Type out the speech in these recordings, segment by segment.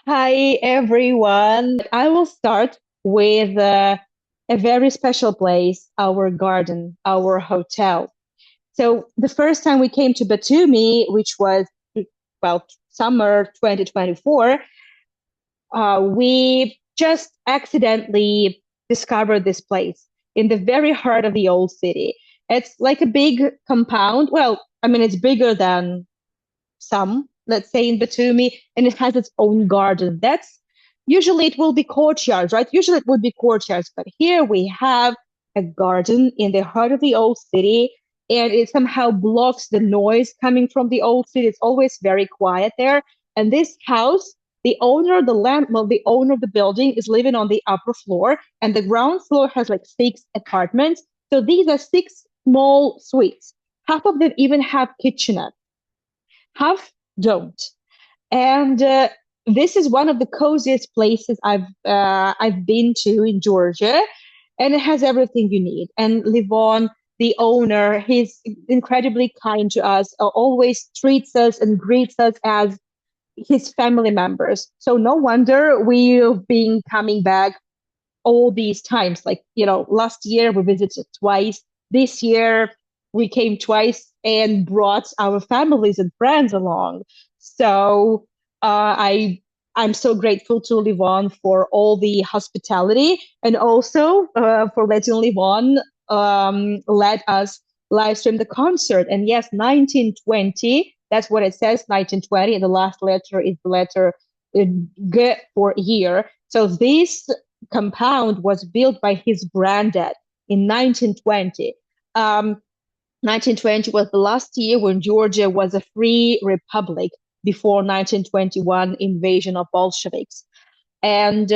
Hi, everyone. I will start with a very special place, our garden, our hotel. So, the first time we came to Batumi, which was, well, summer 2024, we just accidentally discovered this place in the very heart of the old city. It's like a big compound. Well, I mean, it's bigger than some, let's say in Batumi, and it has its own garden. That's usually it will be courtyards, right? Usually it would be courtyards, but here we have a garden in the heart of the old city, and it somehow blocks the noise coming from the old city. It's always very quiet there. And this house, the owner of the building is living on the upper floor, and the ground floor has like six apartments. So these are six small suites. Half of them even have kitchenette, half don't. And this is one of the coziest places I've been to in Georgia, and it has everything you need. And Livon, the owner, he's incredibly kind to us, always treats us and greets us as his family members. So no wonder we've been coming back all these times. Like, last year we visited twice. This year we came twice and brought our families and friends along. So I'm so grateful to Livon for all the hospitality and also for letting Livon let us live stream the concert. And yes, 1920, that's what it says, 1920. And the last letter is the letter G for year. So this compound was built by his granddad in 1920. 1920 was the last year when Georgia was a free republic before 1921 invasion of Bolsheviks. And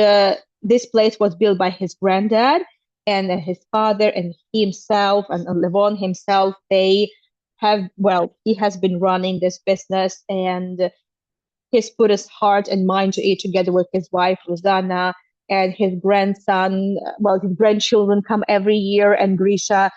this place was built by his granddad and his father and himself and Levon himself. He has been running this business and he's put his heart and mind to it together with his wife, Rosanna, and his grandson. Well, his grandchildren come every year, and Grisha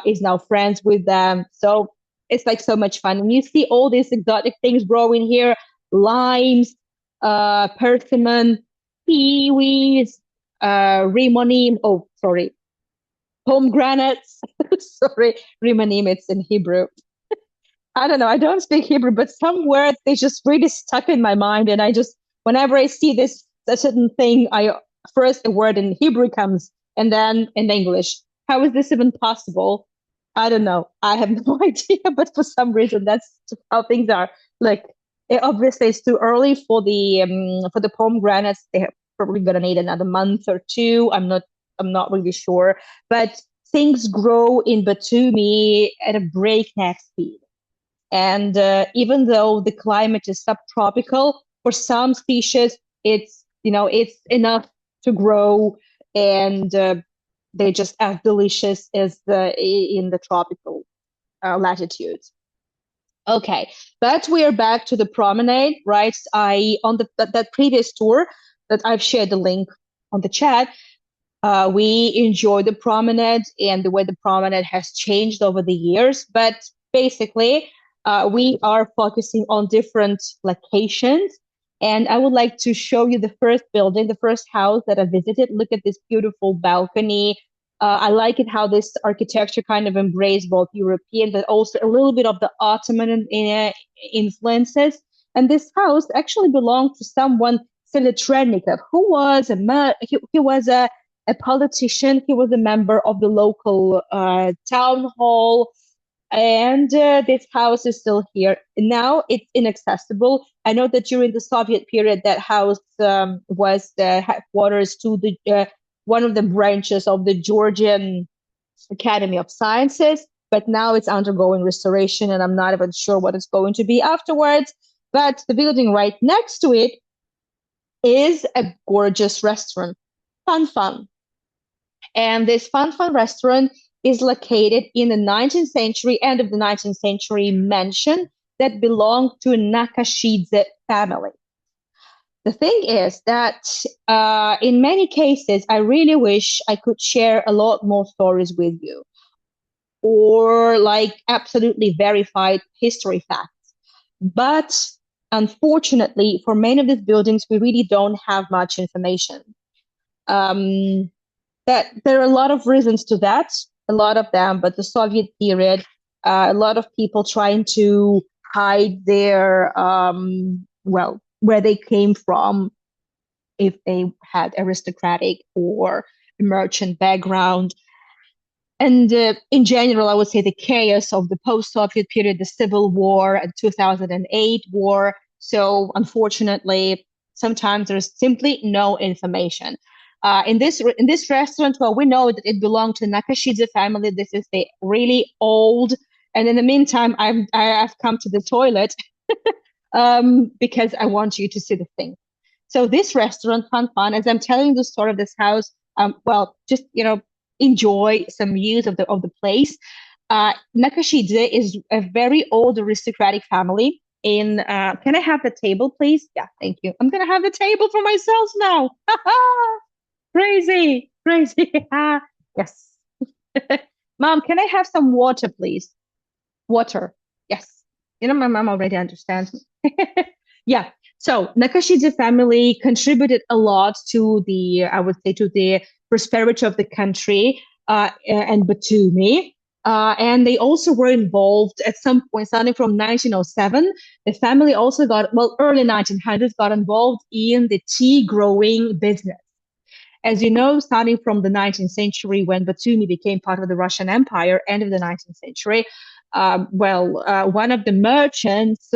is now friends with them. So it's like so much fun. And you see all these exotic things growing here: limes, persimmon, kiwis, rimonim. Oh, sorry, pomegranates. Sorry, rimonim. It's in Hebrew. I don't know. I don't speak Hebrew, but some words they just really stuck in my mind, and I just whenever I see this a certain thing, I first a word in Hebrew comes, and then in English. How is this even possible? I don't know. I have no idea, but for some reason, that's how things are. Like, obviously, it's too early for the pomegranates. They're probably gonna need another month or two. I'm not really sure, but things grow in Batumi at a breakneck speed. And even though the climate is subtropical, for some species, it's enough to grow, and they're just as delicious as in the tropical latitudes. Okay, but we are back to the promenade, right? I on that previous tour that I've shared the link on the chat. We enjoy the promenade and the way the promenade has changed over the years. But basically, we are focusing on different locations. And I would like to show you the first building, the first house that I visited. Look at this beautiful balcony. I like it how this architecture kind of embraced both European, but also a little bit of the Ottoman influences. And this house actually belonged to someone, Selitrenikov, who was he was a politician. He was a member of the local town hall, and this house is still here. Now it's inaccessible. I know that during the Soviet period, that house was the headquarters to the one of the branches of the Georgian Academy of Sciences, but now it's undergoing restoration, and I'm not even sure what it's going to be afterwards. But the building right next to it is a gorgeous restaurant, Fun Fun. And this Fun Fun restaurant is located in the 19th century, end of the 19th century mansion that belonged to a Nakashidze family. The thing is that in many cases, I really wish I could share a lot more stories with you or like absolutely verified history facts. But unfortunately, for many of these buildings, we really don't have much information. Um, that there are a lot of reasons to that, a lot of them, but the Soviet period, a lot of people trying to hide their, well, where they came from, if they had aristocratic or merchant background. And in general, I would say the chaos of the post-Soviet period, the Civil War and 2008 war. So unfortunately, sometimes there's simply no information. In this restaurant, well, we know that it belonged to Nakashidze family. This is the really old. And in the meantime, I've come to the toilet because I want you to see the thing. So this restaurant, Fun, as I'm telling the story of this house, well, just enjoy some views of the place. Nakashidze is a very old aristocratic family. In Can I have the table, please? Yeah, thank you. I'm gonna have the table for myself now. Crazy, crazy. Yes. Mom, can I have some water, please? Water. Yes. My mom already understands me. Yeah. So Nakashidze family contributed a lot to I would say, to the prosperity of the country and Batumi. And they also were involved at some point, starting from 1907. The family also well, early 1900s, got involved in the tea growing business. As you know, starting from the 19th century, when Batumi became part of the Russian Empire, end of the 19th century, one of the merchants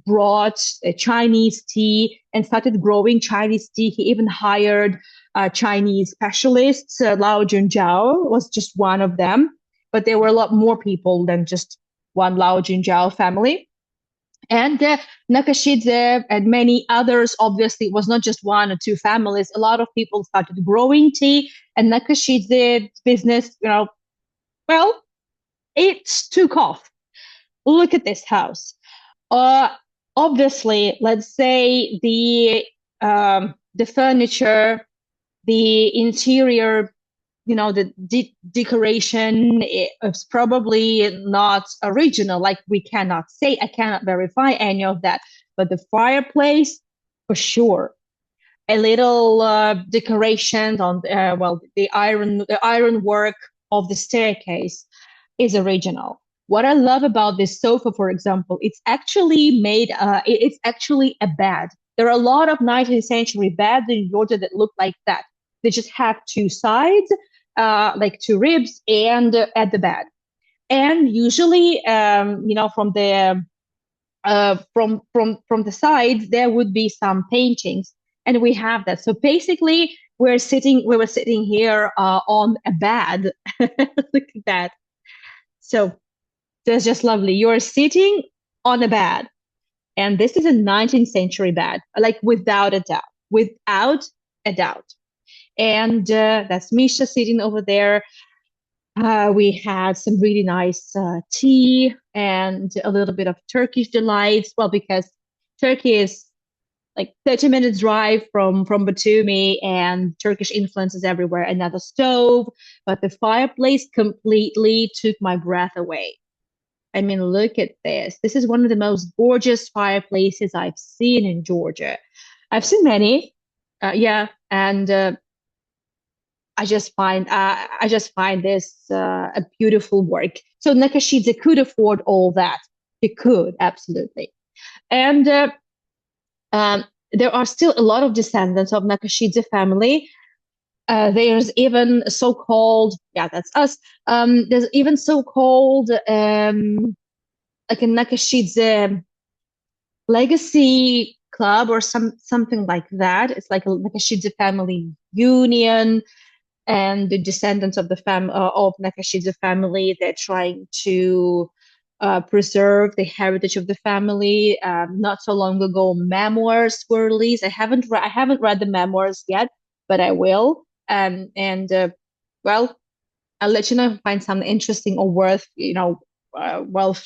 brought Chinese tea and started growing Chinese tea. He even hired Chinese specialists. Lao Junjiao was just one of them, but there were a lot more people than just one Lao Junjiao family. And Nakashidze and many others, obviously, it was not just one or two families. A lot of people started growing tea, and Nakashidze's business, well, it took off. Look at this house. Uh, Obviously, let's say the furniture, the interior, the decoration is probably not original. Like, I cannot verify any of that. But the fireplace, for sure. A little decorations on, the iron work of the staircase is original. What I love about this sofa, for example, it's actually a bed. There are a lot of 19th century beds in Georgia that look like that. They just have two sides, like two ribs, and at the bed. And usually, from the sides, there would be some paintings, and we have that. So basically, we were sitting here on a bed. Look at that. So that's just lovely. You're sitting on a bed, and this is a 19th century bed, like without a doubt. And that's Misha sitting over there. We had some really nice tea and a little bit of Turkish delights. Well, because Turkey is like 30 minutes drive from Batumi, and Turkish influences everywhere. Another stove, but the fireplace completely took my breath away. I mean, look at this. This is one of the most gorgeous fireplaces I've seen in Georgia. I've seen many, yeah, and I just find this a beautiful work. So Nakashidze could afford all that. He could, absolutely. And there are still a lot of descendants of Nakashidze family. There's even so-called, yeah, that's us. There's even so-called like a Nakashidze legacy club or something like that. It's like a Nakashidze family union, and the descendants of of Nakashidze family, they're trying to preserve the heritage of the family. Not so long ago, memoirs were released. I haven't read the memoirs yet, but I will. And well, I'll let you know if I find something interesting or worth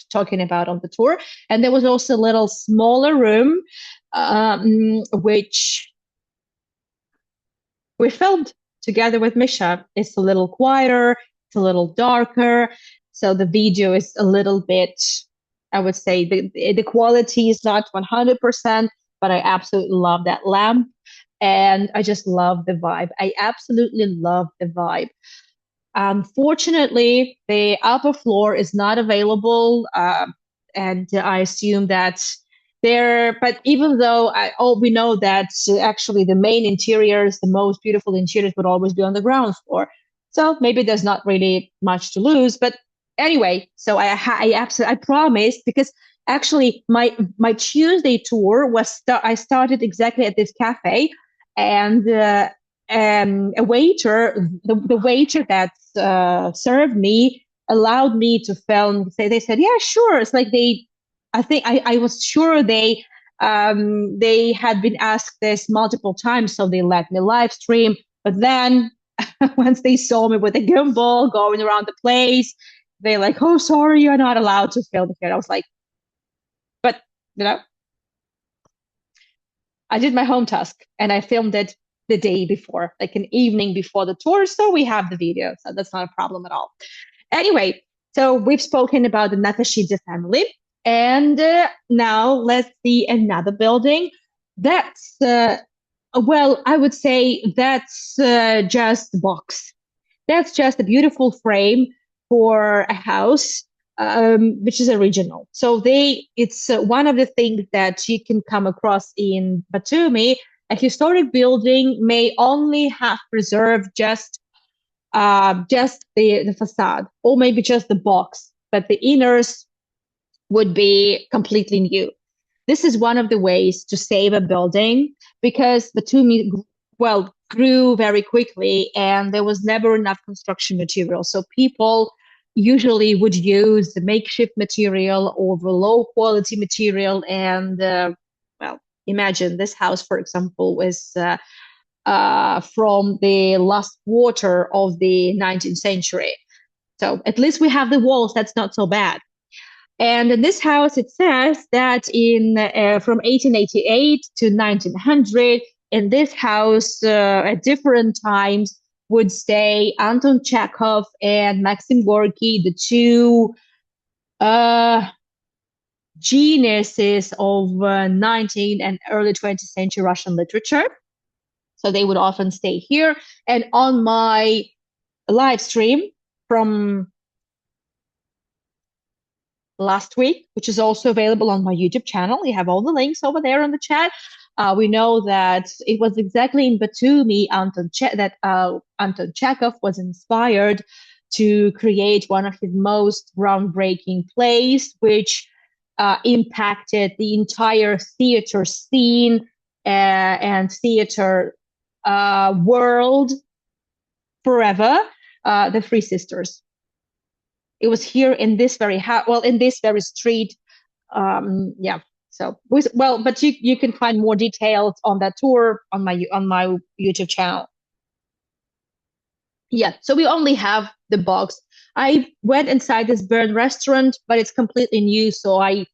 talking about on the tour. And there was also a little smaller room, which we filmed together with Misha. It's a little quieter, it's a little darker, so the video is a little bit I would say the quality is not 100%, but I absolutely love that lamp. And I just love the vibe. I absolutely love the vibe. Unfortunately, the upper floor is not available, and I assume that there. But even though we know that actually the main interiors, the most beautiful interiors, would always be on the ground floor. So maybe there's not really much to lose. But anyway, so I absolutely I promised because actually my Tuesday tour I started exactly at this cafe, and a waiter, the waiter that served me allowed me to film. They said, yeah, sure. It's like I think I was sure they had been asked this multiple times, so they let me live stream. But then once they saw me with a gimbal going around the place, they like, oh, sorry, you're not allowed to film here. I was like, but you know, I did my home task and I filmed it the day before, like an evening before the tour. So we have the video. So that's not a problem at all. Anyway, so we've spoken about the Nakashidze family. And now let's see another building. That's, well, I would say that's just box. That's just a beautiful frame for a house, which is original. So it's one of the things that you can come across in Batumi. A historic building may only have preserved just the facade, or maybe just the box, but the inners would be completely new. This is one of the ways to save a building because Batumi, well, grew very quickly and there was never enough construction material. So people usually would use the makeshift material or the low quality material. And, well, imagine this house, for example, was from the last quarter of the 19th century. So at least we have the walls. That's not so bad. And in this house, it says that in from 1888 to 1900, in this house, at different times, would stay Anton Chekhov and Maxim Gorky, the two uh, geniuses of 19th and early 20th century Russian literature. So they would often stay here. And on my live stream from last week, which is also available on my YouTube channel. You have all the links over there in the chat. We know that it was exactly in Batumi that Anton Chekhov was inspired to create one of his most groundbreaking plays, which impacted the entire theater scene and theater world forever. The Three Sisters. It was here in this very well, in this very street. Yeah. So well, but you can find more details on that tour on my YouTube channel. Yeah. So we only have the box. I went inside this bird restaurant, but it's completely new, so I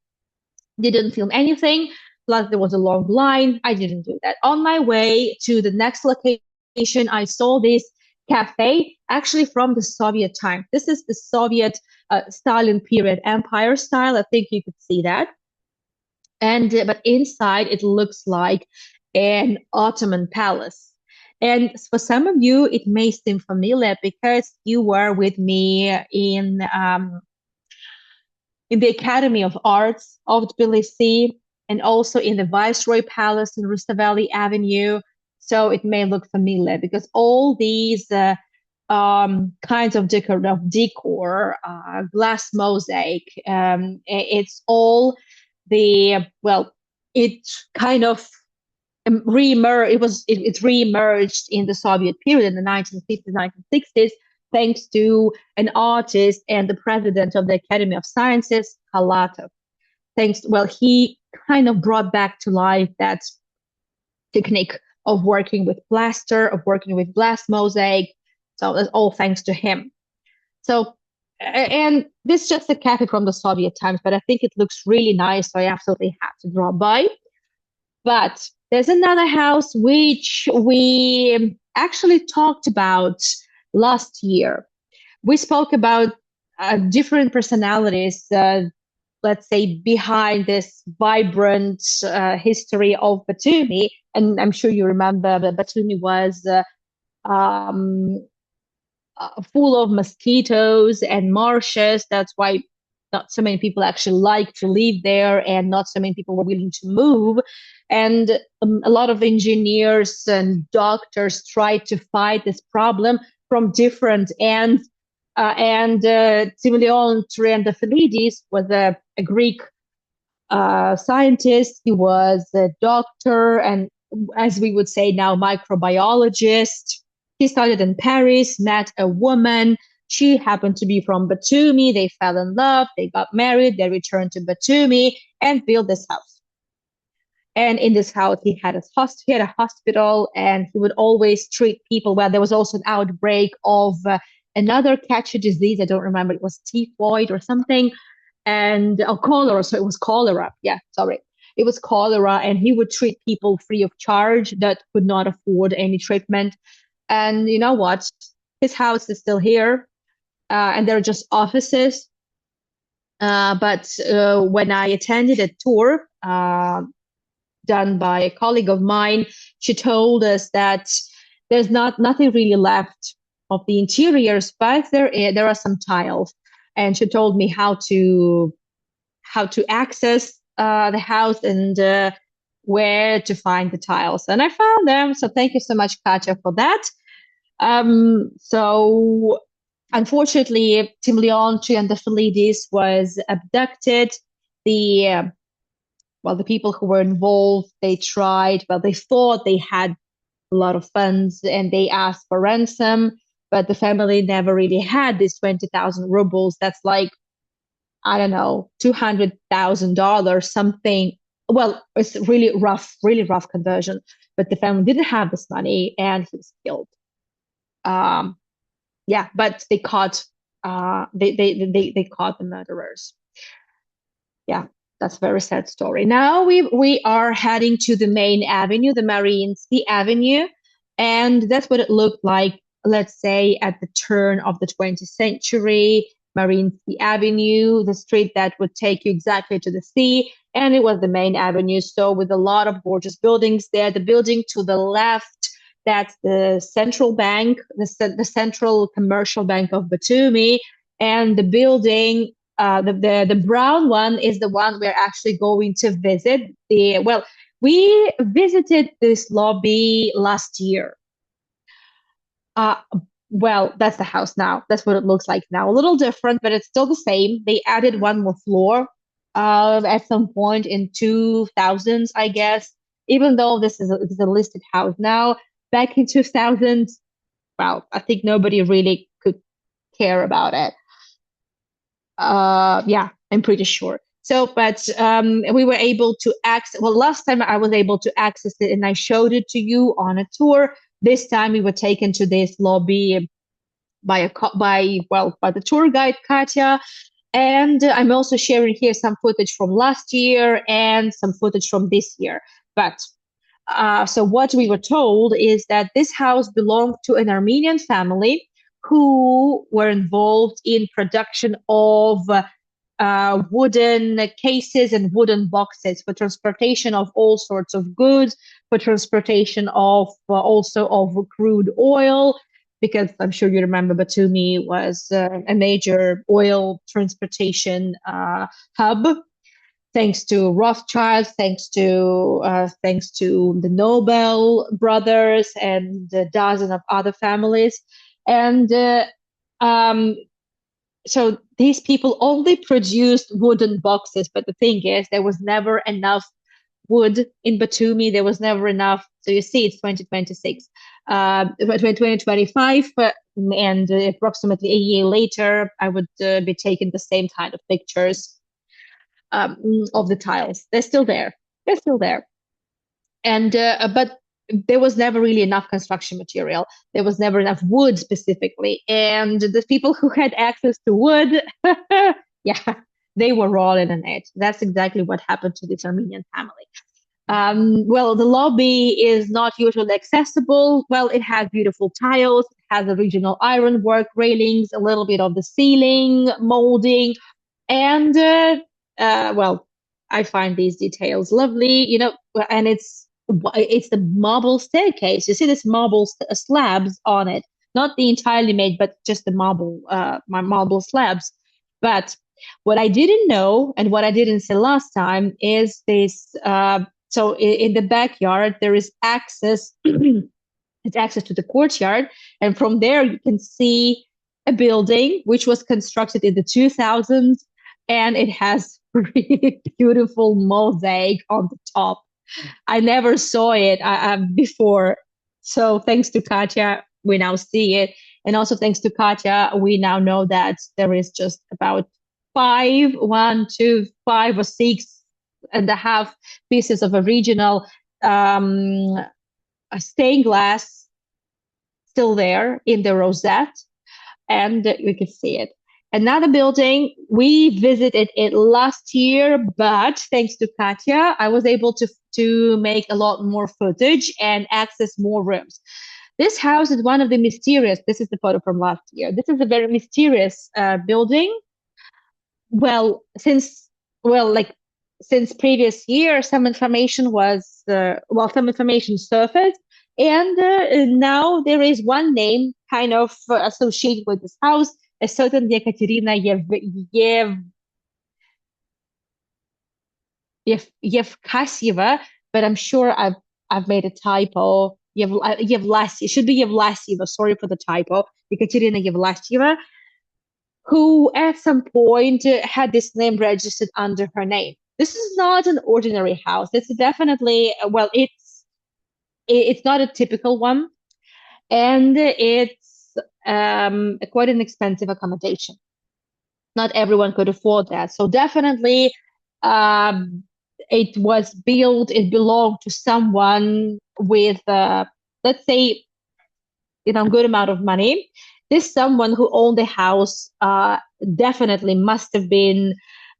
didn't film anything. Plus, there was a long line. I didn't do that. On my way to the next location, I saw this cafe, actually from the Soviet time. This is the Soviet Stalin period empire style. I think you could see that. And but inside, it looks like an Ottoman palace. And for some of you, it may seem familiar because you were with me in the Academy of Arts of Tbilisi and also in the Viceroy Palace in Rustaveli Avenue. So it may look familiar because all these kinds of decor, glass mosaic, it's all well, it kind of it's re-emerged in the Soviet period in the 1950s, 1960s, thanks to an artist and the president of the Academy of Sciences, Halatov. Well, he kind of brought back to life that technique of working with plaster, of working with glass mosaic. So that's all thanks to him. So, and this is just a cafe from the Soviet times, but I think it looks really nice. So I absolutely have to drop by. But there's another house which we actually talked about last year. We spoke about different personalities let's say, behind this vibrant history of Batumi. And I'm sure you remember that Batumi was um, full of mosquitoes and marshes. That's why not so many people actually like to live there, and not so many people were willing to move. And a lot of engineers and doctors tried to fight this problem from different ends. Timoleon Triantafyllides was a Greek scientist. He was a doctor, and as we would say now, microbiologist. He started in Paris, met a woman. She happened to be from Batumi. They fell in love. They got married. They returned to Batumi and built this house. And in this house, he had a hospital, and he would always treat people well. There was also an outbreak of another catchy disease. I don't remember. It was typhoid or something, and cholera. So it was cholera. Yeah, sorry. It was cholera, and he would treat people free of charge that could not afford any treatment. And you know what? His house is still here, and they're just offices. But when I attended a tour done by a colleague of mine, she told us that there's nothing really left of the interiors, but there are some tiles, and she told me how to access the house and where to find the tiles, and I found them. So thank you so much, Katja, for that. So unfortunately, Timoleon Triantafyllides was abducted. The the people who were involved, they tried, they thought they had a lot of funds, and they asked for ransom, but the family never really had these 20,000 rubles. That's like, I don't know, $200,000, something. Well, it's really rough conversion, but the family didn't have this money, and he was killed. Yeah, but they caught they caught the murderers. Yeah, that's a very sad story. Now we are heading to the main avenue, the Mariinsky Avenue, and that's what it looked like, let's say, at the turn of the 20th century. Mariinsky Avenue, the street that would take you exactly to the sea, and it was the main avenue. So with a lot of gorgeous buildings there. The building to the left, that's the central bank, the central commercial bank of Batumi, and the building the brown one is the one we're actually going to visit. We visited this lobby last year. Uh, that's the house now. That's what it looks like now. A little different, but it's still the same. They added one more floor at some point in 2000s, I guess. Even though it's a listed house now, back in 2000s, I think nobody really could care about it. Yeah, I'm pretty sure. So, but we were able to access. Well, last time I was able to access it, and I showed it to you on a tour. This time we were taken to this lobby by the tour guide Katya, and I'm also sharing here some footage from last year and some footage from this year. But so what we were told is that this house belonged to an Armenian family who were involved in production of wooden cases and wooden boxes for transportation of all sorts of goods, for transportation of also of crude oil, because I'm sure you remember Batumi was a major oil transportation hub. Thanks to Rothschild, thanks to the Nobel brothers and a dozen of other families, and so these people only produced wooden boxes. But the thing is, there was never enough wood in Batumi. There was never enough. So you see, it's 2026, 2025, and approximately a year later, I would be taking the same kind of pictures of the tiles. They're still there. They're still there. And but there was never really enough construction material. There was never enough wood specifically. And the people who had access to wood, yeah, they were rolling in it. That's exactly what happened to this Armenian family. The lobby is not usually accessible. Well, it has beautiful tiles, it has original ironwork railings, a little bit of the ceiling molding, and well, I find these details lovely, and it's the marble staircase. You see this marble slabs on it, not the entirely made, but just the my marble slabs. But what I didn't know and what I didn't say last time is this. So in the backyard there is access. It's access to the courtyard, and from there you can see a building which was constructed in the 2000s, and it has really beautiful mosaic on the top. I never saw it before. So thanks to Katya, we now see it. And also thanks to Katya, we now know that there is just about one, two, 5 or 6.5 pieces of original um, stained glass still there in the rosette, and we can see it. Another building, we visited it last year, but thanks to Katya, I was able to make a lot more footage and access more rooms. This house is one of the mysterious. This is the photo from last year. This is a very mysterious building. Well, like since previous year, some information surfaced, and now there is one name kind of associated with this house, a certain Yekaterina Yevkasyeva, but I'm sure I've made a typo. Yevlasyeva, should be Yevlasyeva. Sorry for the typo. Yekaterina Yevlasyeva, who at some point had this name registered under her name. This is not an ordinary house. It's definitely, well, it's not a typical one, and it's quite an expensive accommodation. Not everyone could afford that. So definitely, um, it belonged to someone with, let's say, good amount of money. This someone who owned the house definitely must have been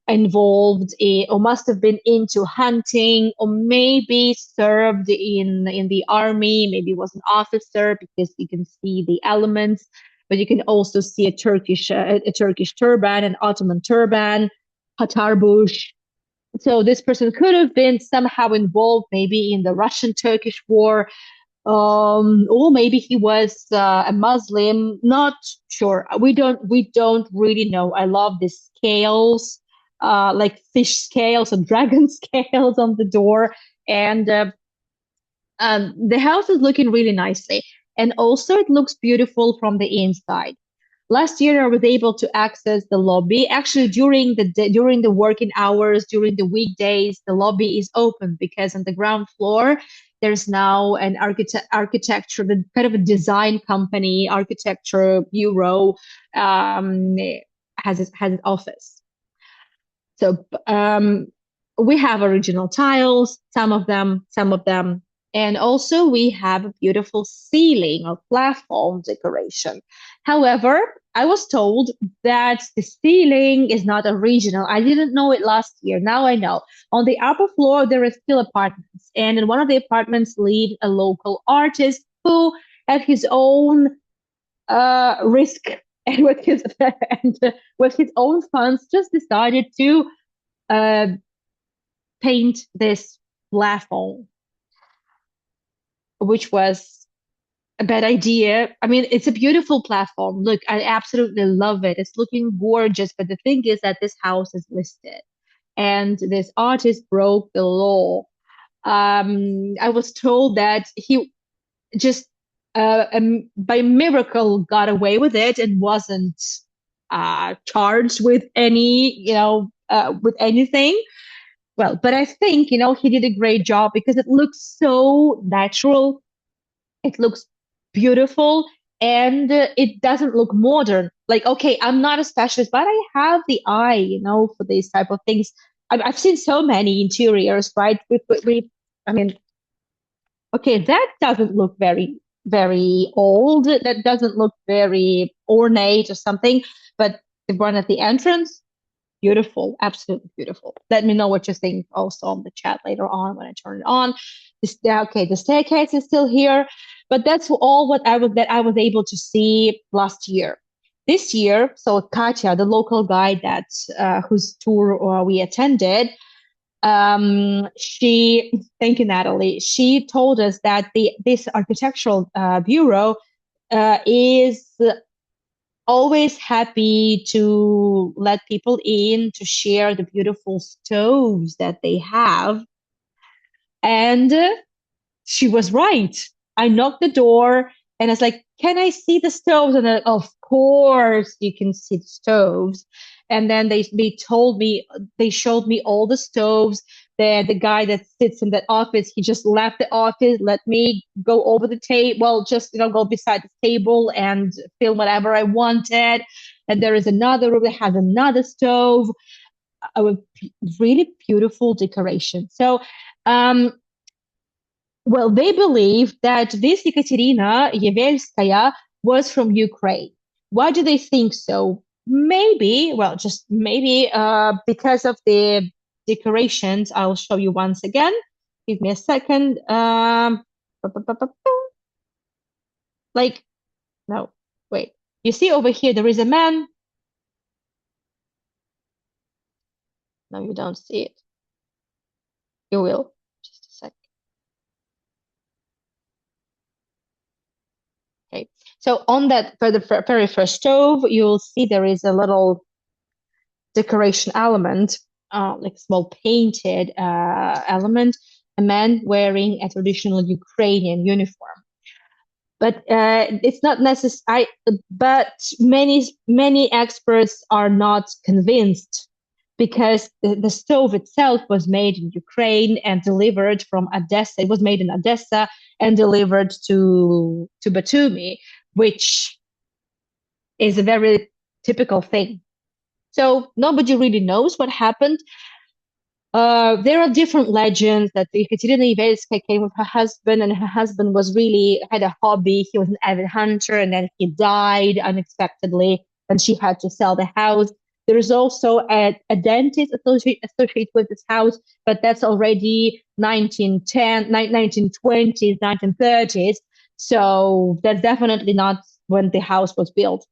involved in, or must have been into hunting, or maybe served in the army. Maybe was an officer, because you can see the elements, but you can also see a Turkish turban, an Ottoman turban, Hatarbush. So this person could have been somehow involved, maybe in the Russian-Turkish War, or maybe he was a Muslim. Not sure. We don't really know. I love the scales, like fish scales and dragon scales on the door, and the house is looking really nicely, and also it looks beautiful from the inside. Last year, I was able to access the lobby. Actually, during the working hours, during the weekdays, the lobby is open, because on the ground floor there's now an architecture, kind of a design company, architecture bureau, um, has its office. So we have original tiles, some of them, and also we have a beautiful ceiling or platform decoration. However, I was told that the ceiling is not original. I didn't know it last year. Now I know. On the upper floor, there is still apartments, and in one of the apartments lives a local artist who, at his own risk and with his own funds, just decided to uh, paint this plafond, which was a bad idea. I mean, it's a beautiful platform. Look, I absolutely love it. It's looking gorgeous. But the thing is that this house is listed, and this artist broke the law. I was told that he just by miracle got away with it and wasn't charged with with anything. Well, but I think, he did a great job, because it looks so natural. It looks beautiful, and it doesn't look modern. Like, okay, I'm not a specialist, but I have the eye, for these type of things. I've seen so many interiors, right? I mean, okay, that doesn't look very, very old. That doesn't look very ornate or something. But the one at the entrance, beautiful, absolutely beautiful. Let me know what you think also on the chat later on when I turn it on. Okay, the staircase is still here, but that's all that I was able to see last year. this year, so Katya, the local guide that whose tour we attended, she, thank you, Natalie. She told us that this architectural bureau is always happy to let people in to share the beautiful stoves that they have. And she was right. I knocked the door and I was like, "Can I see the stoves?" And then, of course, you can see the stoves. And then they told me, they showed me all the stoves. The guy that sits in that office, he just left the office, let me go over the table, well, just go beside the table and film whatever I wanted. And there is another room that has another stove, a really beautiful decoration. So um, well, they believe that this Ekaterina Yevelskaya was from Ukraine. Why do they think so? Maybe, well, just maybe because of the decorations. I'll show you once again. Give me a second. Like, no, wait. You see over here, there is a man. No, you don't see it. You will. Just a sec. Okay. So on that, for the very first stove, you'll see there is a little decoration element, like small painted element, a man wearing a traditional Ukrainian uniform. But it's not necessary. But many experts are not convinced because the stove itself was made in Ukraine and delivered from Odessa. It was made in Odessa and delivered to Batumi, which is a very typical thing. So nobody really knows what happened. There are different legends that Ekaterina Ivelska came with her husband, and her husband was really had a hobby. He was an avid hunter, and then he died unexpectedly, and she had to sell the house. There is also a dentist associated with this house, but that's already 1910, 1920s, 1930s. So that's definitely not when the house was built.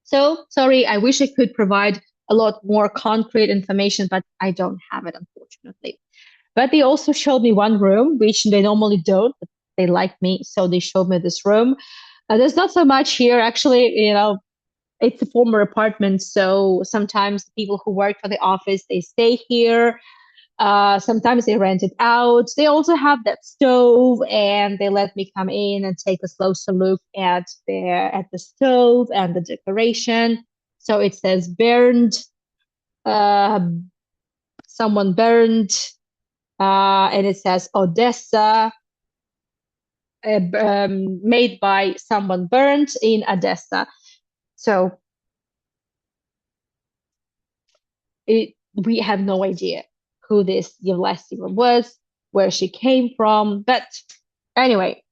So sorry, I wish I could provide a lot more concrete information, but I don't have it, unfortunately. But they also showed me one room, which they normally don't, but they like me, so they showed me this room. There's not so much here, actually. It's a former apartment, so sometimes the people who work for the office they stay here. Sometimes they rent it out. They also have that stove, and they let me come in and take a closer look at the stove and the decoration. So it says burned, uh, someone burned, and it says Odessa, made by someone burned in Odessa. So we have no idea who this Yevlastieva was, where she came from. But anyway,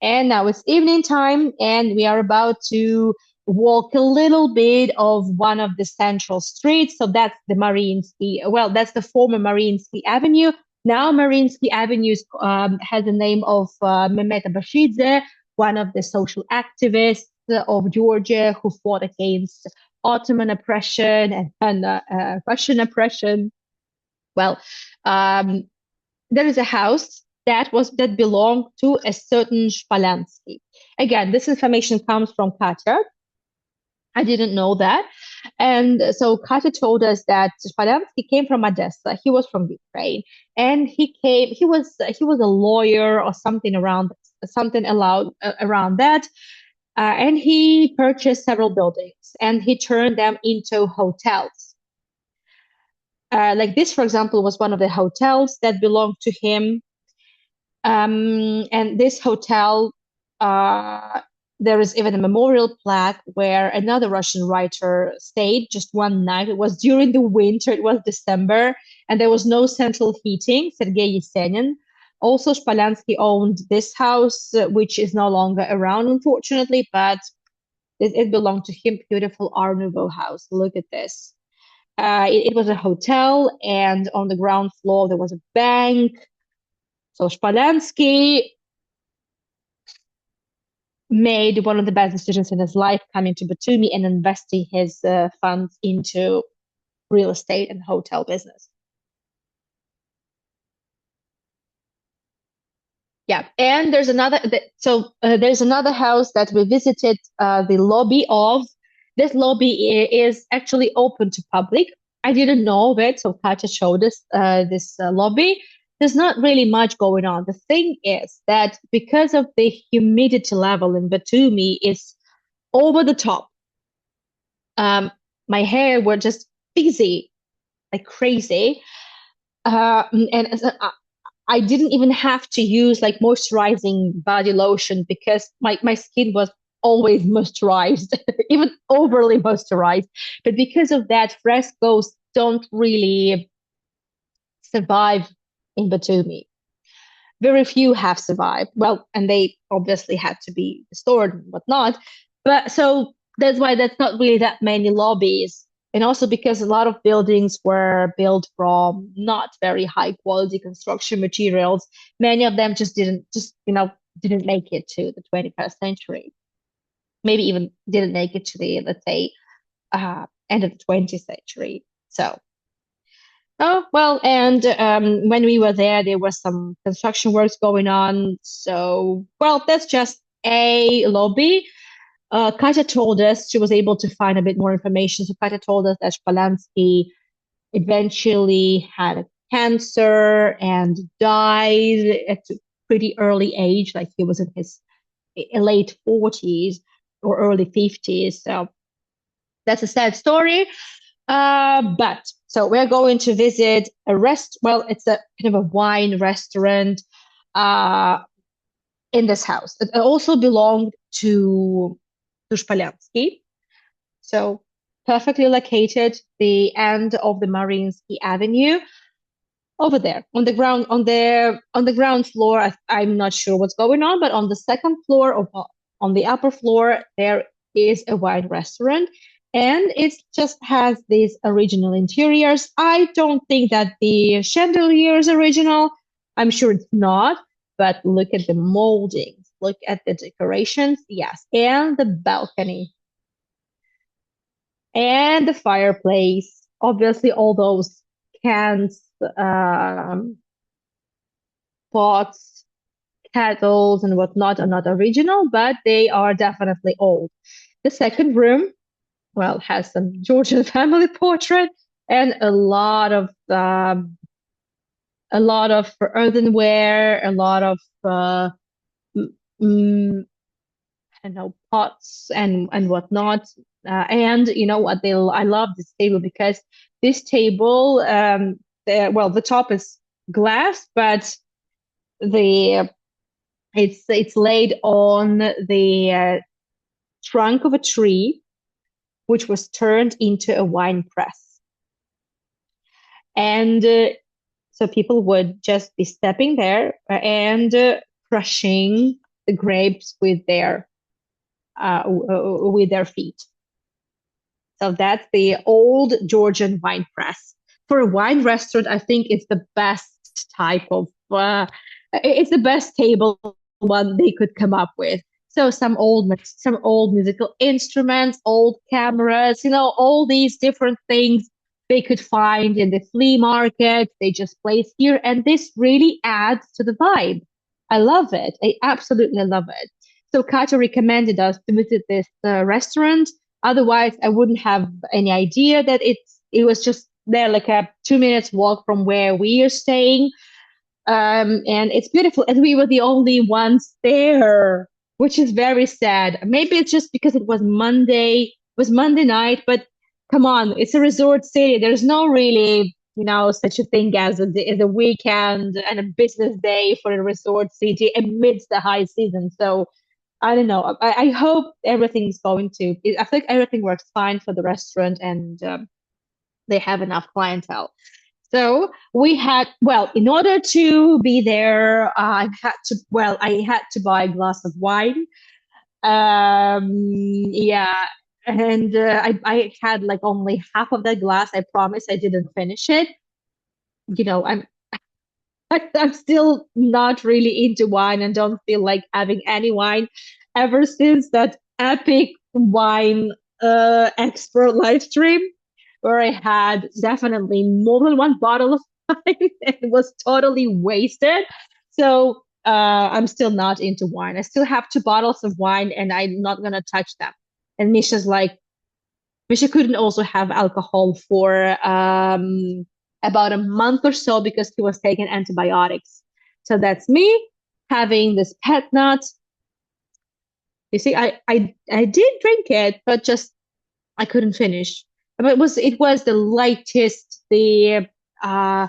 and now it's evening time, and we are about to walk a little bit of one of the central streets. So that's the Mariinsky, well, that's the former Mariinsky Avenue. Now Mariinsky Avenue has the name of Mehmet Bashidze, one of the social activists of Georgia who fought against Ottoman oppression and Russian oppression. Well, um, there is a house that belonged to a certain Spalansky. Again, this information comes from Katya. I didn't know that. And so Katya told us that Spalansky came from Odessa. He was from Ukraine. And he was a lawyer or something around that. And he purchased several buildings and he turned them into hotels. Like this, for example, was one of the hotels that belonged to him. And this hotel, uh, there is even a memorial plaque where another Russian writer stayed just one night. It was during the winter, it was December, and there was no central heating. Sergei Yesenin. Also, Spalansky owned this house, which is no longer around, unfortunately, but it belonged to him. Beautiful Art Nouveau house. Look at this. It was a hotel, and on the ground floor, there was a bank. So Spalansky made one of the best decisions in his life coming to Batumi and investing his funds into real estate and hotel business. Yeah, and there's another house that we visited. The lobby of this lobby is actually open to public. I didn't know of it, so Katja showed us this lobby. There's not really much going on. The thing is that because of the humidity level in Batumi is over the top. Um, my hair were just busy like crazy, and I didn't even have to use like moisturizing body lotion because my skin was always moisturized, even overly moisturized. But because of that, frescoes don't really survive in Batumi. Very few have survived. Well, and they obviously had to be restored and whatnot. But so that's why that's not really that many lobbies. And also because a lot of buildings were built from not very high quality construction materials. Many of them didn't make it to the 21st century. Maybe even didn't make it to the, let's say, end of the 20th century. So oh, well, and when we were there was some construction works going on. So, well, that's just a lobby. Katja told us she was able to find a bit more information. So Katja told us that Spalansky eventually had cancer and died at a pretty early age, like he was in his late 40s or early 50s. So that's a sad story. But so we're going to visit a well, it's a kind of a wine restaurant uh, in this house. It also belonged to Spalyansky. So perfectly located, the end of the Mariinsky Avenue over there on the ground on the ground floor. I'm not sure what's going on, but on the second floor of on the upper floor there is a wine restaurant, and it just has these original interiors. I don't think that the chandelier is original. I'm sure it's not, but look at the moldings, look at the decorations, yes, and the balcony and the fireplace. Obviously, all those cans, pots, kettles, and whatnot are not original, but they are definitely old. The second room, well, has some Georgian family portrait and a lot of earthenware, a lot of mm, I don't know, pots and whatnot. And you know what? I love this table because this table, well, the top is glass, but the it's laid on the trunk of a tree, which was turned into a wine press. And so people would just be stepping there and crushing the grapes with their feet. So that's the old Georgian wine press. For a wine restaurant, I think it's the best type of, it's the best table one they could come up with. So some old musical instruments, old cameras, all these different things they could find in the flea market. They just place here, and this really adds to the vibe. I love it. I absolutely love it. So Katja recommended us to visit this restaurant. Otherwise, I wouldn't have any idea that it was just there, like a 2 minutes walk from where we are staying. And it's beautiful, and we were the only ones there, which is very sad. Maybe it's just because it was Monday night, but come on, it's a resort city. There's no really, such a thing as a weekend and a business day for a resort city amidst the high season. So I don't know. I hope everything's going to. I think everything works fine for the restaurant, and they have enough clientele. So we had, well, in order to be there, I had to buy a glass of wine. Yeah, and I had like only half of that glass. I promise I didn't finish it. I'm I'm still not really into wine and don't feel like having any wine. ever since that epic wine expert live stream where I had definitely more than one bottle of wine and it was totally wasted. So I'm still not into wine. I still have two bottles of wine and I'm not gonna touch them. And Misha's like, Misha couldn't also have alcohol for about a month or so because he was taking antibiotics. So that's me having this pet nut. You see, I did drink it, but just I couldn't finish. But it was the lightest, the uh,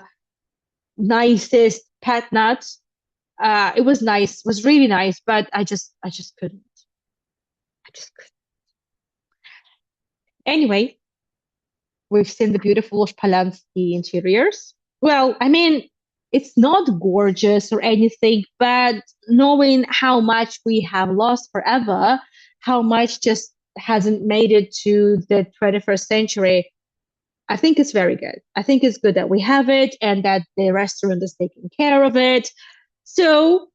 nicest pet nut. It was nice, it was really nice, but I just couldn't. I just couldn't. Anyway, we've seen the beautiful Spalansky interiors. Well, I mean, it's not gorgeous or anything, but knowing how much we have lost forever, how much just hasn't made it to the 21st century, I think it's very good. I think it's good that we have it and that the restaurant is taking care of it. So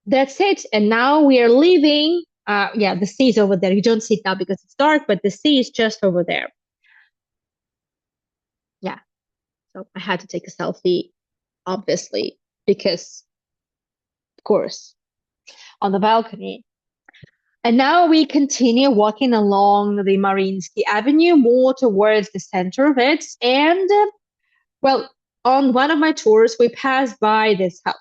that's it. And now we are leaving. Yeah, the sea is over there. You don't see it now because it's dark, but the sea is just over there. Yeah. So I had to take a selfie, obviously, because, of course, on the balcony. And now we continue walking along the Mariinsky Avenue, more towards the center of it. And, well, on one of my tours, we passed by this house.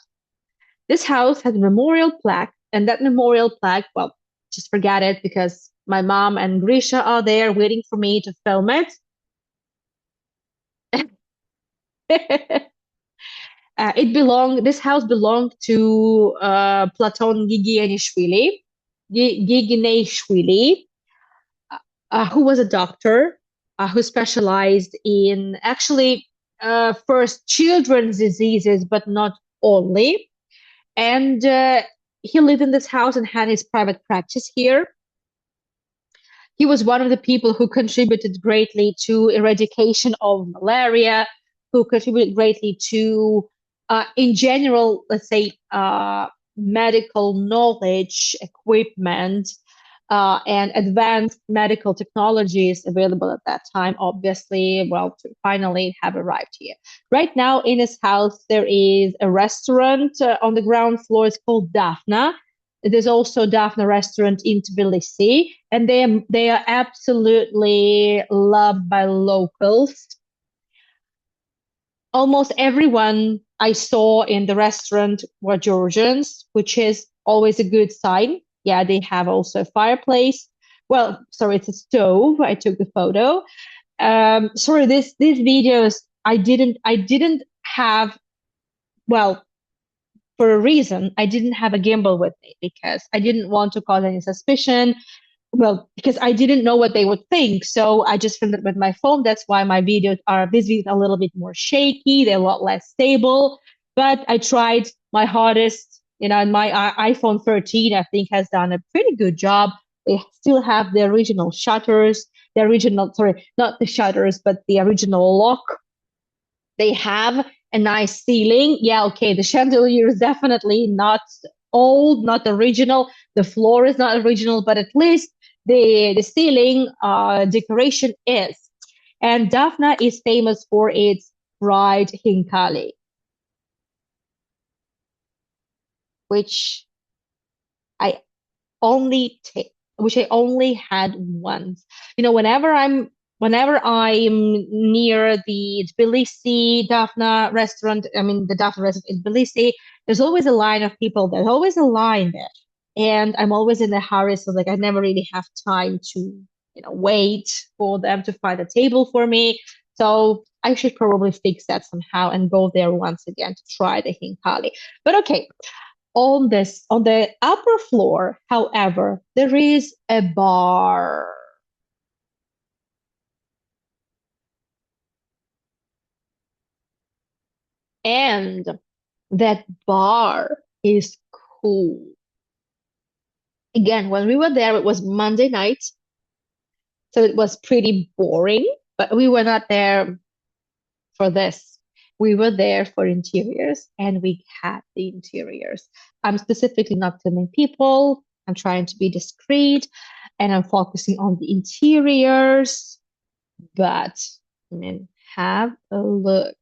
This house has a memorial plaque, and that memorial plaque, well, just forget it because my mom and Grisha are there waiting for me to film it. This house belonged to Platon Giginishvili, who was a doctor who specialized in actually first children's diseases, but not only. And he lived in this house and had his private practice here. He was one of the people who contributed greatly to eradication of malaria, who contributed greatly to, in general, let's say, medical knowledge, equipment, and advanced medical technologies available at that time, obviously, well, to finally have arrived here. Right now, in his house, there is a restaurant on the ground floor. It's called Daphna. There's also Daphna restaurant in Tbilisi, and they are absolutely loved by locals. Almost everyone I saw in the restaurant were Georgians, which is always a good sign. Yeah, they have also a fireplace. Well, sorry, it's a stove. I took the photo. Sorry, these videos I didn't have, well, for a reason, I didn't have a gimbal with me because I didn't want to cause any suspicion. Well, because I didn't know what they would think. So I just filmed it with my phone. That's why these videos are a little bit more shaky. They're a lot less stable. But I tried my hardest, and my iPhone 13, I think, has done a pretty good job. They still have the original shutters, sorry, not the shutters, but the original lock. They have a nice ceiling. Yeah, okay, the chandelier is definitely not old, not original. The floor is not original, but at least the ceiling decoration is. And Daphna is famous for its fried hinkali, which I which I only had once. Whenever I'm near the Tbilisi Daphna restaurant, I mean the Daphna restaurant in Tbilisi, there's always a line of people. There's always a line there, and I'm always in a hurry, so like I never really have time to wait for them to find a table for me. So I should probably fix that somehow and go there once again to try the hinkali. But okay, on the upper floor, however, there is a bar. And that bar is cool. Again, when we were there, it was Monday night, so it was pretty boring, but we were not there for this. We were there for interiors and we had the interiors. I'm specifically not filming people. I'm trying to be discreet and I'm focusing on the interiors. But I mean, have a look.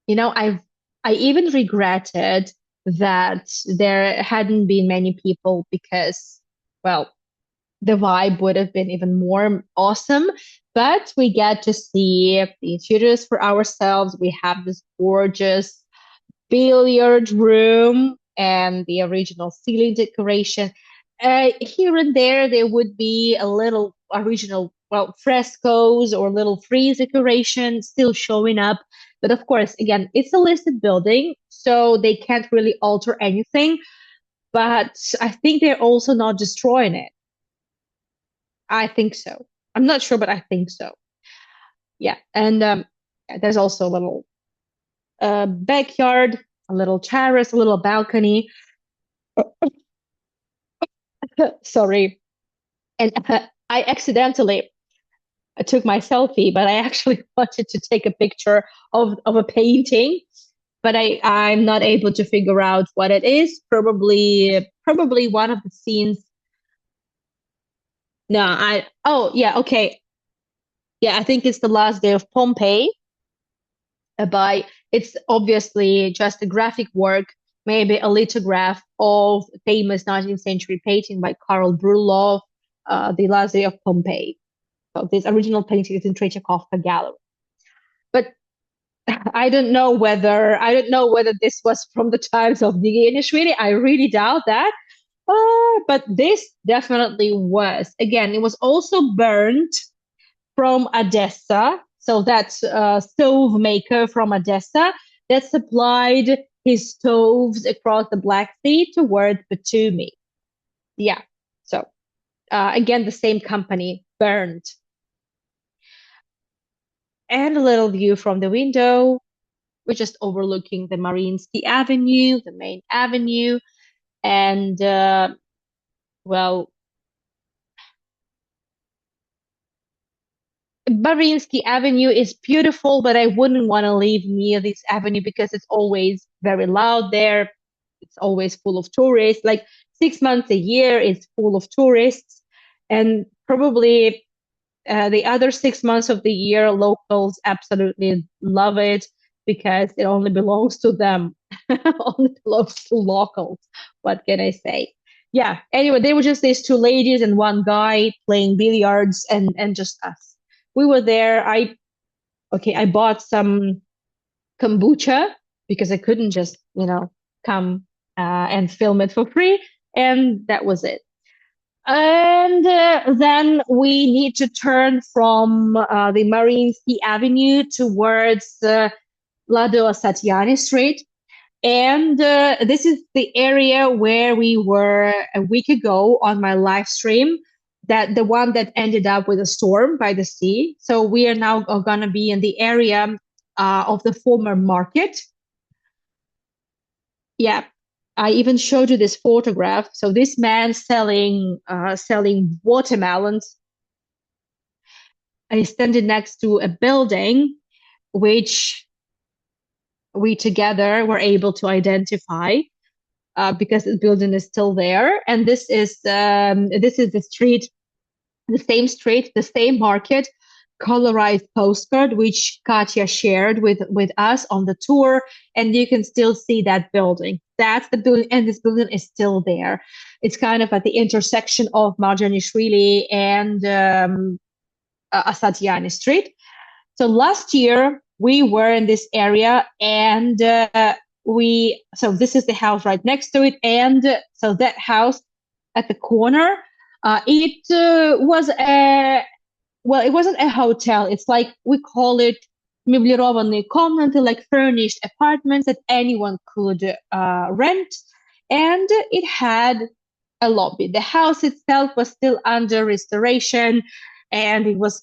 I even regretted that there hadn't been many people because, well, the vibe would have been even more awesome. But we get to see the interiors for ourselves. We have this gorgeous billiard room and the original ceiling decoration. Here and there would be a little original, well, frescoes or little frieze decoration still showing up. But of course, again, it's a listed building, so they can't really alter anything. But I think they're also not destroying it. I think so. I'm not sure, but I think so. Yeah. And there's also a little backyard, a little terrace, a little balcony. Sorry. And I accidentally took my selfie, but I actually wanted to take a picture of a painting, but I'm not able to figure out what it is. Probably one of the scenes. No, oh yeah, okay. Yeah, I think it's the last day of Pompeii. By It's obviously just a graphic work, maybe a lithograph of famous 19th century painting by Karl Brulov, The Last Day of Pompeii. So this original painting is in Tretyakovka Gallery. But I don't know whether this was from the times of Nigirishvili. I really doubt that. But this definitely was. Again, it was also burned from Odessa. So that's a stove maker from Odessa that supplied his stoves across the Black Sea towards Batumi. Yeah. So again, the same company burned. And a little view from the window. We're just overlooking the Mariinsky Avenue, the main avenue. And well, Mariinsky Avenue is beautiful, but I wouldn't want to live near this avenue because it's always very loud there. It's always full of tourists. Like 6 months a year, it's full of tourists. And probably the other 6 months of the year, locals absolutely love it because it only belongs to them, only belongs to locals. What can I say? Yeah. Anyway, they were just these two ladies and one guy playing billiards and just us. We were there. I bought some kombucha because I couldn't just come and film it for free, and that was it. And then we need to turn from the Mariinsky Avenue towards Lado Satiani Street. And this is the area where we were a week ago on my live stream, that the one that ended up with a storm by the sea. So we are now going to be in the area of the former market. Yeah, I even showed you this photograph. So this man selling watermelons, and he's standing next to a building which we together were able to identify because the building is still there. And this is the street, the same street, the same market, colorized postcard which Katya shared with us on the tour, and you can still see that building. That's the building, and this building is still there. It's kind of at the intersection of Marjanishvili and Asatiani Street. So last year we were in this area, and so this is the house right next to it, and so that house at the corner, it was a well, it wasn't a hotel. It's like we call it меблированные комнаты, like furnished apartments that anyone could rent, and it had a lobby. The house itself was still under restoration, and it was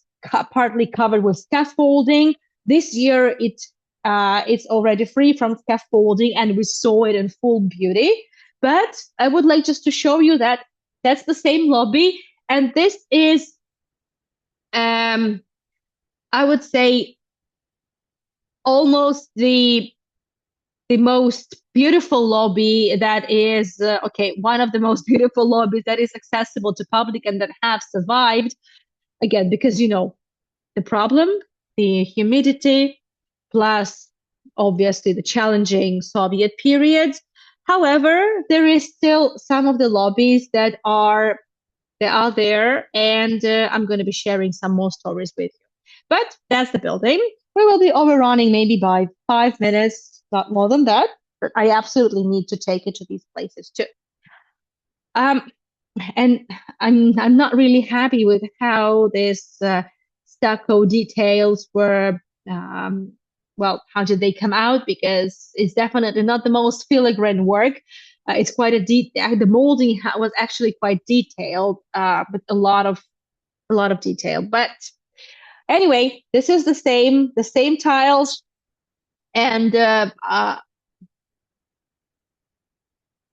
partly covered with scaffolding. This year, it's already free from scaffolding, and we saw it in full beauty. But I would like just to show you that that's the same lobby, and this is, I would say, almost the most beautiful lobby that is okay, one of the most beautiful lobbies that is accessible to public and that have survived again because the problem, the humidity, plus obviously the challenging Soviet periods. However, there is still some of the lobbies that are there, and I'm going to be sharing some more stories with you. But that's the building. We will be overrunning maybe by 5 minutes, not more than that. But I absolutely need to take you to these places too. Um, and I'm not really happy with how this stucco details were. Um, well, how did they come out? Because it's definitely not the most filigrane work. It's quite the molding was actually quite detailed, with a lot of detail. But anyway, this is the same tiles, and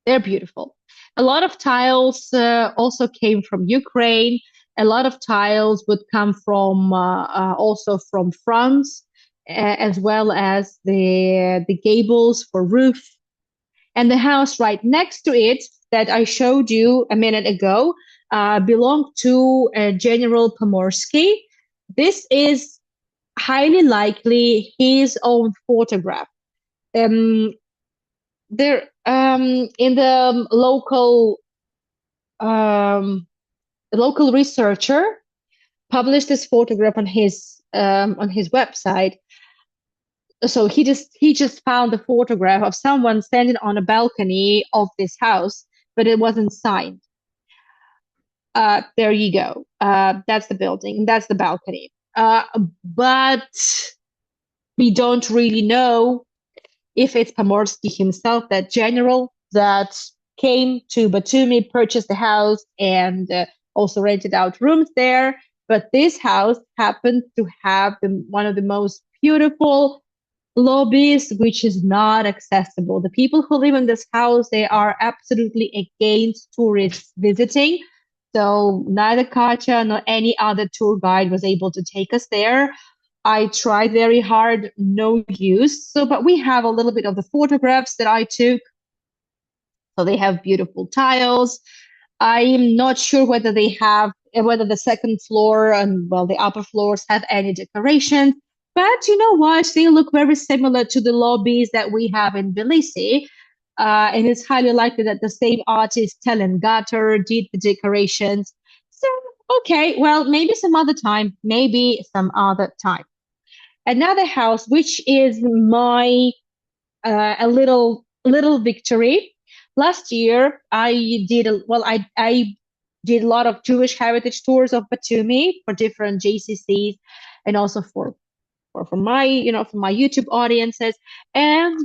they're beautiful. A lot of tiles also came from Ukraine. A lot of tiles would come from also from France, as well as the gables for roof. And the house right next to it that I showed you a minute ago belonged to General Pomorsky. This is highly likely his own photograph. Um, there in um, the local researcher published this photograph on his website. So he just found the photograph of someone standing on a balcony of this house, but it wasn't signed. There you go. That's the building. That's the balcony. But we don't really know if it's Pomorsky himself, that general that came to Batumi, purchased the house, and also rented out rooms there. But this house happened to have one of the most beautiful lobbies, which is not accessible. The people who live in this house, they are absolutely against tourists visiting. So neither Katya nor any other tour guide was able to take us there. I tried very hard, no use. So, but we have a little bit of the photographs that I took. So they have beautiful tiles. I'm not sure whether the second floor and well, the upper floors have any decorations. But you know what? They look very similar to the lobbies that we have in Tbilisi. And it's highly likely that the same artist, Telen Gatter, did the decorations. So, okay, well, maybe some other time. Maybe some other time. Another house, which is my a little victory. Last year, I did a lot of Jewish heritage tours of Batumi for different JCCs, and also for my for my YouTube audiences, and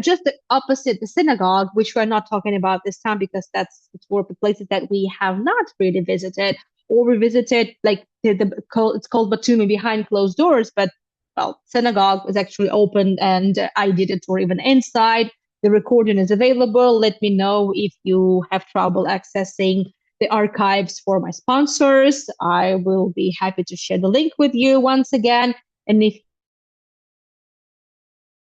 just the opposite, the synagogue, which we're not talking about this time because it's one of the places that we have not really visited or revisited. Like it's called Batumi Behind Closed Doors, but well, synagogue was actually open, and I did a tour even inside. The recording is available. Let me know if you have trouble accessing the archives for my sponsors. I will be happy to share the link with you once again. And if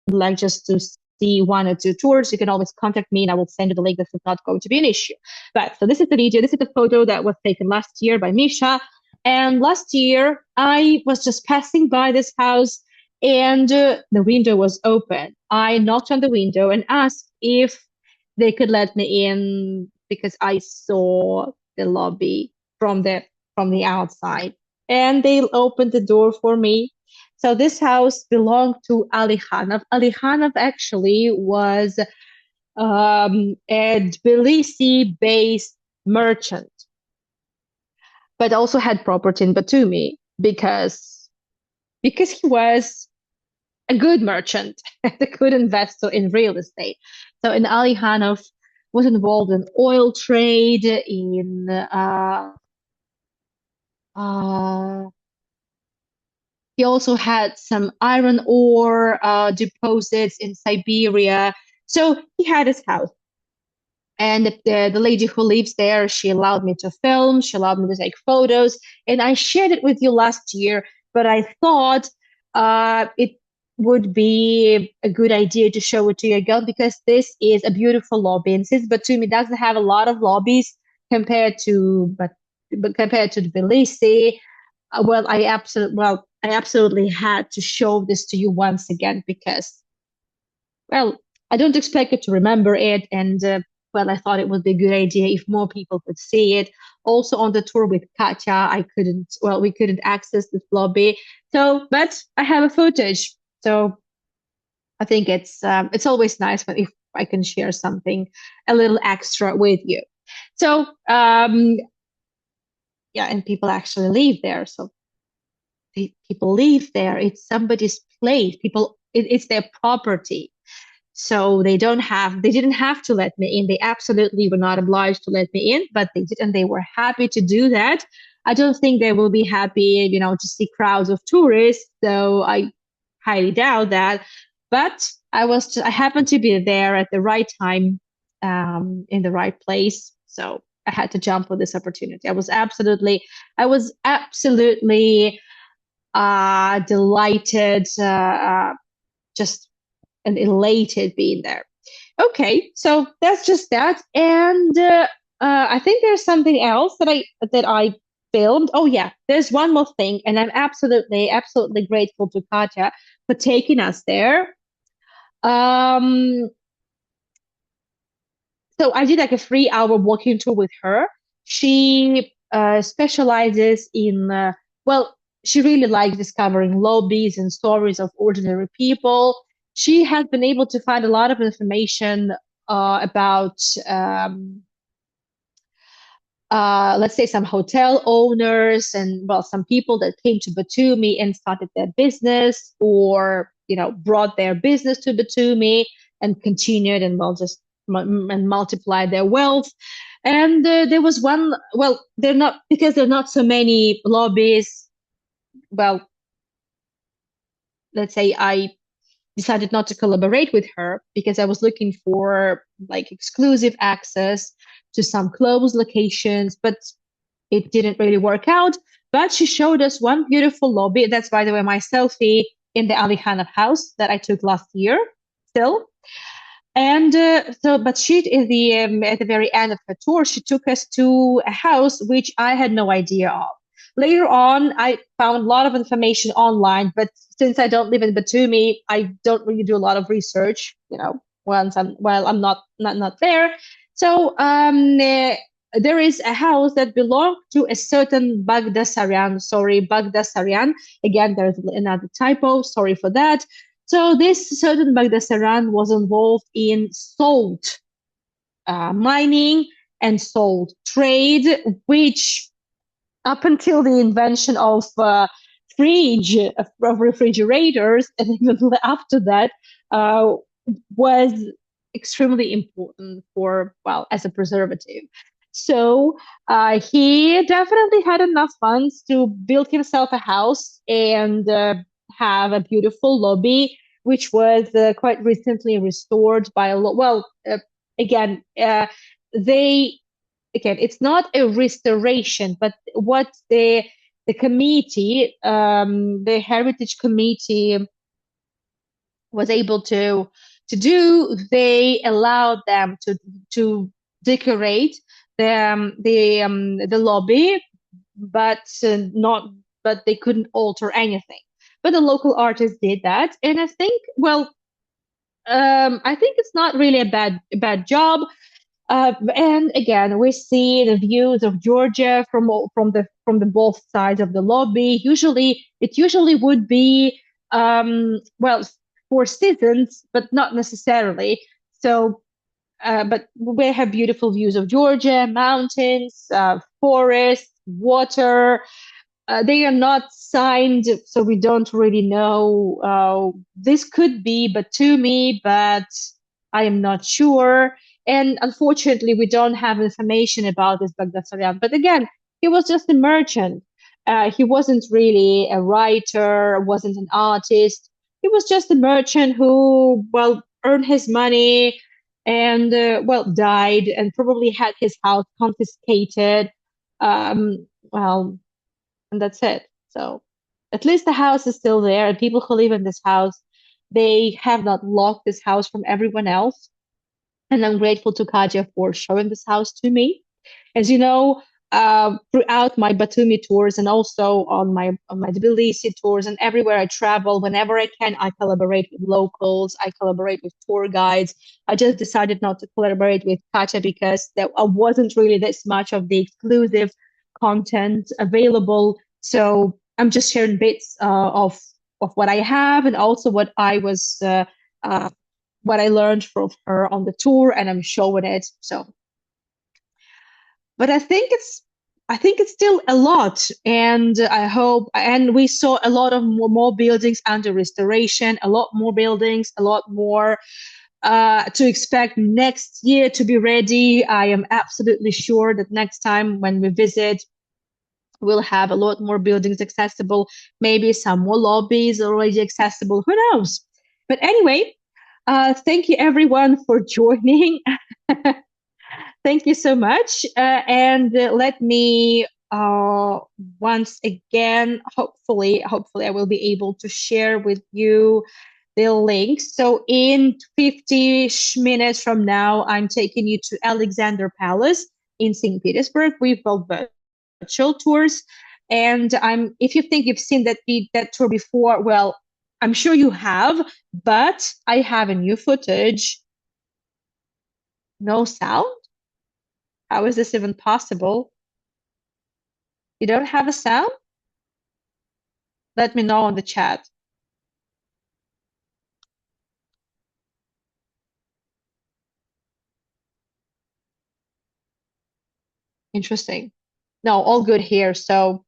you'd like just to see one or two tours, you can always contact me and I will send you the link. This is not going to be an issue. But so this is the video. This is the photo that was taken last year by Misha. And last year, I was just passing by this house and the window was open. I knocked on the window and asked if they could let me in because I saw the lobby from the outside. And they opened the door for me. So this house belonged to Ali Khanov. Ali Khanov actually was a Tbilisi-based merchant, but also had property in Batumi because he was a good merchant and a good investor in real estate. So, in Ali Khanov was involved in oil trade, in uh, he also had some iron ore deposits in Siberia. So he had his house. And the lady who lives there, she allowed me to film, she allowed me to take photos, and I shared it with you last year. But I thought it would be a good idea to show it to your girl because this is a beautiful lobby. And since Batumi doesn't have a lot of lobbies compared to but compared to Tbilisi, I absolutely had to show this to you once again because well, I don't expect you to remember it, and well, I thought it would be a good idea if more people could see it. Also, on the tour with Katya, we couldn't access this lobby, so but I have a footage, so I think it's always nice when if I can share something a little extra with you. So yeah, and people actually live there, so people live there. It's somebody's place. It's their property. So they didn't have to let me in. They absolutely were not obliged to let me in, but they did, and they were happy to do that. I don't think they will be happy, to see crowds of tourists. So I highly doubt that. But I happened to be there at the right time, in the right place. So I had to jump on this opportunity. I was absolutely delighted, just and elated being there. Okay, so that's just that, and I think there's something else that I filmed. Oh yeah, there's one more thing, and I'm absolutely grateful to Katya for taking us there. Um, so I did like a 3 hour walking tour with her. She specializes in, well, she really likes discovering lobbies and stories of ordinary people. She has been able to find a lot of information about, let's say, some hotel owners and, well, some people that came to Batumi and started their business or, brought their business to Batumi and continued and, well, just and multiplied their wealth. And there was one, well, they're not, because there are not so many lobbies. Well, let's say I decided not to collaborate with her because I was looking for like exclusive access to some closed locations, but it didn't really work out. But she showed us one beautiful lobby. That's, by the way, my selfie in the Alikhanov house that I took last year still. And but she, in the at the very end of her tour, she took us to a house which I had no idea of. Later on, I found a lot of information online, but since I don't live in Batumi, I don't really do a lot of research. While I'm not there. So there is a house that belonged to a certain Bagdasaryan. Sorry, Bagdasaryan. Again, there's another typo. Sorry for that. So this certain Bagdasaryan was involved in salt mining and salt trade, which up until the invention of of refrigerators, and even after that, uh, was extremely important for, well, as a preservative. So he definitely had enough funds to build himself a house and have a beautiful lobby, which was quite recently restored by well, again, they again, it's not a restoration, but what the committee, the heritage committee, was able to do, they allowed them to decorate the lobby, but not but they couldn't alter anything. But the local artist did that, and I think, well, I think it's not really a bad job. And again, we see the views of Georgia from the both sides of the lobby. It usually would be, well, for citizens, but not necessarily. So, but we have beautiful views of Georgia, mountains, forests, water. They are not signed, so we don't really know. This could be Batumi, but I am not sure. And unfortunately, we don't have information about this Bagdasaryan. But again, he was just a merchant. He wasn't really a writer, wasn't an artist. He was just a merchant who, well, earned his money and, well, died and probably had his house confiscated. Well, and that's it. So at least the house is still there, and people who live in this house, They have not locked this house from everyone else. And I'm grateful to Katya for showing this house to me. As you know, throughout my Batumi tours and also on my Tbilisi tours and everywhere I travel, whenever I can, I collaborate with locals. I collaborate with tour guides. I just decided not to collaborate with Katya because there wasn't really this much of the exclusive content available. So I'm just sharing bits of what I have and also uh, what I learned from her on the tour, and I'm showing it. So but I think it's still a lot, and I hope. And we saw a lot of more buildings under restoration, a lot more buildings, a lot more to expect next year to be ready. I am absolutely sure that next time when we visit, we'll have a lot more buildings accessible. Maybe some more lobbies already accessible. Who knows? But anyway, thank you everyone for joining. Thank you so much. And let me once again, hopefully, I will be able to share with you the links. So in 50 minutes from now, I'm taking you to Alexander Palace in St. Petersburg. We've got virtual tours, and if you think you've seen that tour before, well, I'm sure you have, but I have a new footage. No sound. How is this even possible? You don't have a sound? Let me know on the chat. Interesting. No, all good here. So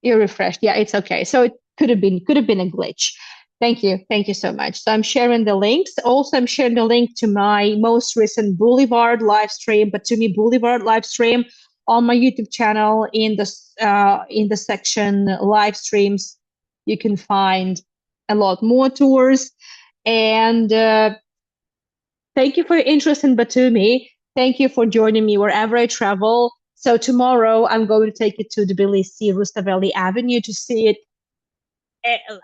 you're refreshed. Yeah, it's okay. So it could have been a glitch. Thank you. Thank you so much. So I'm sharing the links. Also, I'm sharing the link to my most recent Boulevard live stream, Batumi Boulevard live stream on my YouTube channel in the section live streams. You can find a lot more tours. And thank you for your interest in Batumi. Thank you for joining me wherever I travel. So tomorrow I'm going to take you to Tbilisi Rustaveli Avenue to see it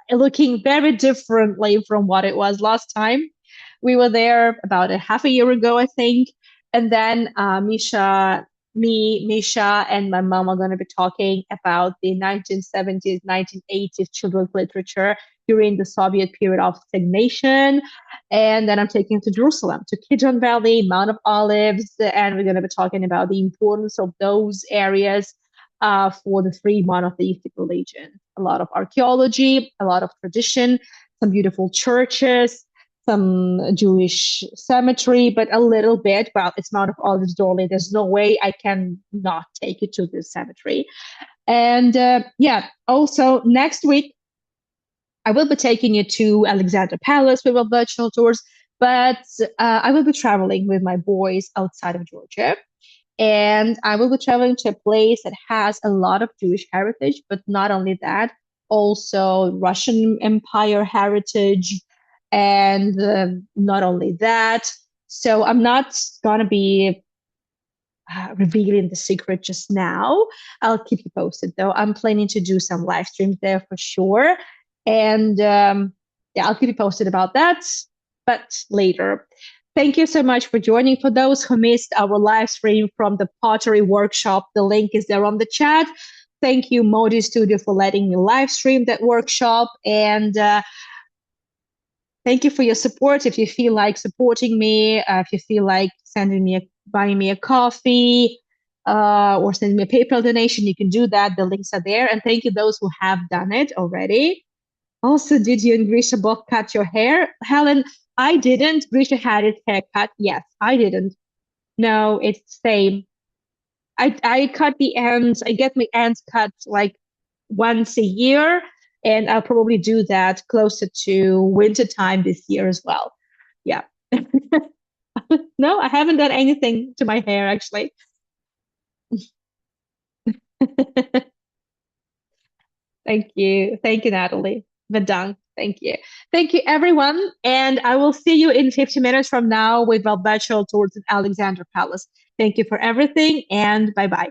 looking very differently from what it was last time. We were there about a half a year ago, I think. And then Misha, and my mom are going to be talking about the 1970s, 1980s children's literature during the Soviet period of stagnation. And then I'm taking to Jerusalem, to Kidron Valley, Mount of Olives, and we're going to be talking about the importance of those areas for the three monotheistic religions. A lot of archaeology, a lot of tradition, some beautiful churches, some Jewish cemetery, but a little bit. Well, it's Mount of Olives, Dorley. There's no way I can not take you to this cemetery. And yeah, also next week, I will be taking you to Alexander Palace with our virtual tours, but I will be traveling with my boys outside of Georgia. And I will be traveling to a place that has a lot of Jewish heritage, but not only that, also Russian Empire heritage. And not only that, so I'm not going to be revealing the secret just now. I'll keep you posted though. I'm planning to do some live streams there for sure. And yeah, I'll keep you posted about that, but later. Thank you so much for joining. For those who missed our live stream from the pottery workshop, the link is there on the chat. Thank you, Modi Studio, for letting me live stream that workshop. And thank you for your support. If you feel like supporting me, if you feel like buying me a coffee, or sending me a PayPal donation, you can do that. The links are there. And thank you those who have done it already. Also, did you and Grisha both cut your hair? Helen, I didn't. Grisha had his hair cut. Yes, I didn't. No, it's the same. I cut the ends. I get my ends cut like once a year, and I'll probably do that closer to winter time this year as well. Yeah. No, I haven't done anything to my hair actually. Thank you. Thank you, Natalie. Vedant. Thank you. Thank you, everyone. And I will see you in 50 minutes from now with our virtual tours at Alexander Palace. Thank you for everything and bye bye.